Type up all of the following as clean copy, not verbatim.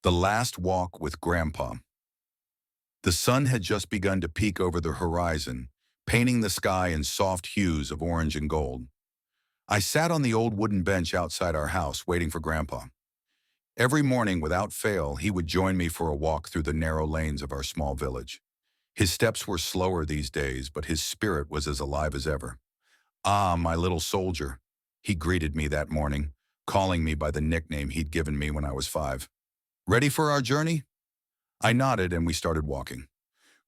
The last walk with Grandpa. The sun had just begun to peek over the horizon, painting the sky in soft hues of orange and gold. I sat on the old wooden bench outside our house waiting for Grandpa. Every morning, without fail, he would join me for a walk through the narrow lanes of our small village. His steps were slower these days, but his spirit was as alive as ever. "Ah, my little soldier," he greeted me that morning, calling me by the nickname he'd given me when I was 5. "Ready for our journey?" I nodded and we started walking.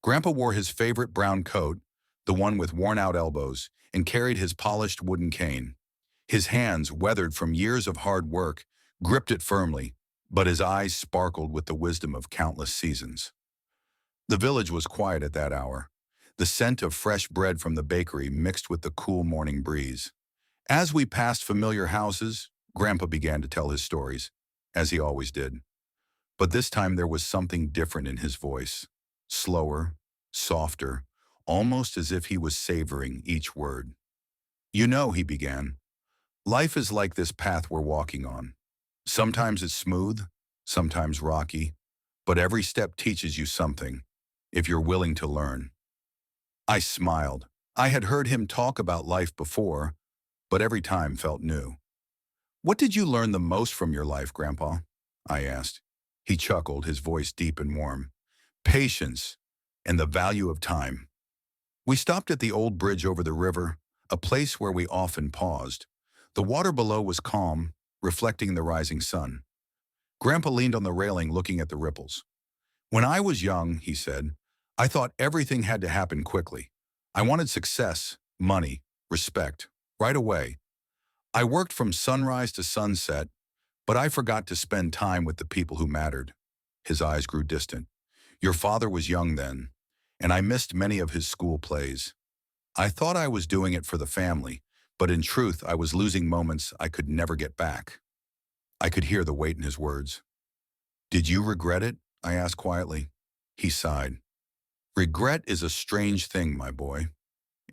Grandpa wore his favorite brown coat, the one with worn-out elbows, and carried his polished wooden cane. His hands, weathered from years of hard work, gripped it firmly, but his eyes sparkled with the wisdom of countless seasons. The village was quiet at that hour, the scent of fresh bread from the bakery mixed with the cool morning breeze. As we passed familiar houses, Grandpa began to tell his stories, as he always did. But this time there was something different in his voice, slower, softer, almost as if he was savoring each word. "You know," he began, "life is like this path we're walking on. Sometimes it's smooth, sometimes rocky, but every step teaches you something, if you're willing to learn." I smiled. I had heard him talk about life before, but every time felt new. "What did you learn the most from your life, Grandpa?" I asked. He chuckled, his voice deep and warm. "Patience and the value of time." We stopped at the old bridge over the river, a place where we often paused. The water below was calm, reflecting the rising sun. Grandpa leaned on the railing looking at the ripples. "When I was young," he said, "I thought everything had to happen quickly. I wanted success, money, respect, right away. I worked from sunrise to sunset, but I forgot to spend time with the people who mattered." His eyes grew distant. "Your father was young then, and I missed many of his school plays. I thought I was doing it for the family, but in truth I was losing moments I could never get back." I could hear the weight in his words. "Did you regret it?" I asked quietly. He sighed. "Regret is a strange thing, my boy.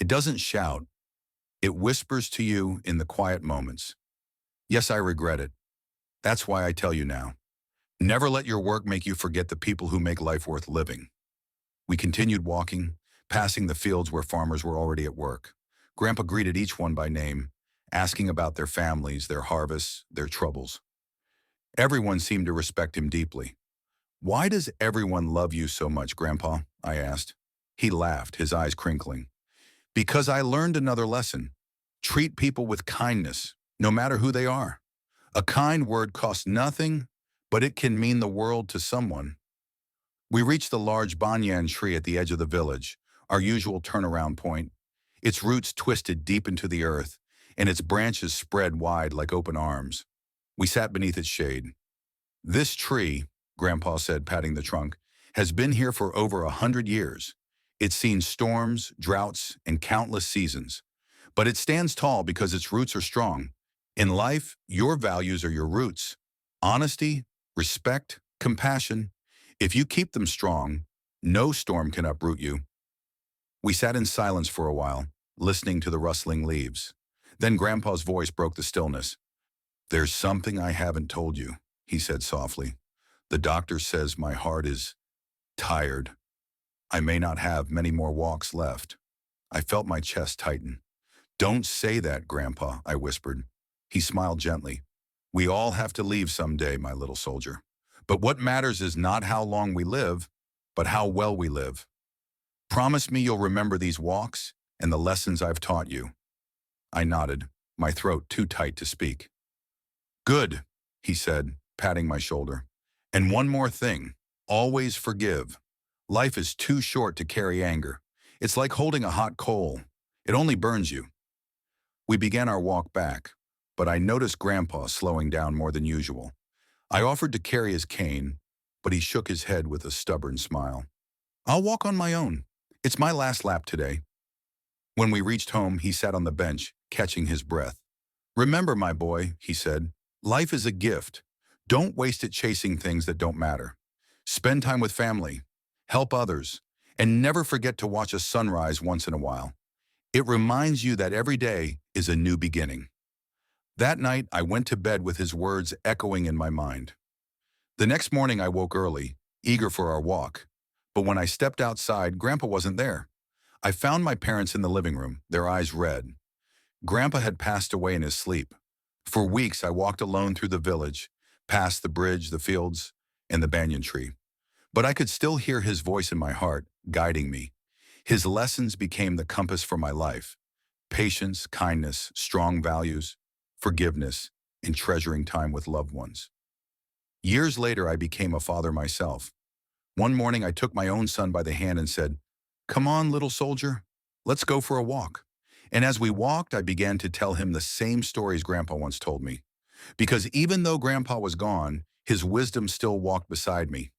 It doesn't shout. It whispers to you in the quiet moments. Yes, I regret it. That's why I tell you now. Never let your work make you forget the people who make life worth living." We continued walking, passing the fields where farmers were already at work. Grandpa greeted each one by name, asking about their families, their harvests, their troubles. Everyone seemed to respect him deeply. "Why does everyone love you so much, Grandpa?" I asked. He laughed, his eyes crinkling. "Because I learned another lesson. Treat people with kindness, no matter who they are. A kind word costs nothing, but it can mean the world to someone." We reached the large banyan tree at the edge of the village, our usual turnaround point. Its roots twisted deep into the earth, and its branches spread wide like open arms. We sat beneath its shade. "This tree," Grandpa said, patting the trunk, "has been here for over 100 years. It's seen storms, droughts, and countless seasons. But it stands tall because its roots are strong. In life, your values are your roots. Honesty, respect, compassion. If you keep them strong, no storm can uproot you." We sat in silence for a while, listening to the rustling leaves. Then Grandpa's voice broke the stillness. "There's something I haven't told you," he said softly. "The doctor says my heart is tired. I may not have many more walks left." I felt my chest tighten. "Don't say that, Grandpa," I whispered. He smiled gently. "We all have to leave someday, my little soldier. But what matters is not how long we live, but how well we live. Promise me you'll remember these walks and the lessons I've taught you." I nodded, my throat too tight to speak. "Good," he said, patting my shoulder. "And one more thing, always forgive. Life is too short to carry anger. It's like holding a hot coal. It only burns you." We began our walk back, but I noticed Grandpa slowing down more than usual. I offered to carry his cane, but he shook his head with a stubborn smile. "I'll walk on my own. It's my last lap today." When we reached home, he sat on the bench, catching his breath. "Remember, my boy," he said, "life is a gift. Don't waste it chasing things that don't matter. Spend time with family, help others, and never forget to watch a sunrise once in a while. It reminds you that every day is a new beginning." That night, I went to bed with his words echoing in my mind. The next morning I woke early, eager for our walk. But when I stepped outside, Grandpa wasn't there. I found my parents in the living room, their eyes red. Grandpa had passed away in his sleep. For weeks I walked alone through the village, past the bridge, the fields, and the banyan tree. But I could still hear his voice in my heart, guiding me. His lessons became the compass for my life. Patience, kindness, strong values, forgiveness, and treasuring time with loved ones. Years later, I became a father myself. One morning, I took my own son by the hand and said, "Come on, little soldier, let's go for a walk." And as we walked, I began to tell him the same stories Grandpa once told me. Because even though Grandpa was gone, his wisdom still walked beside me.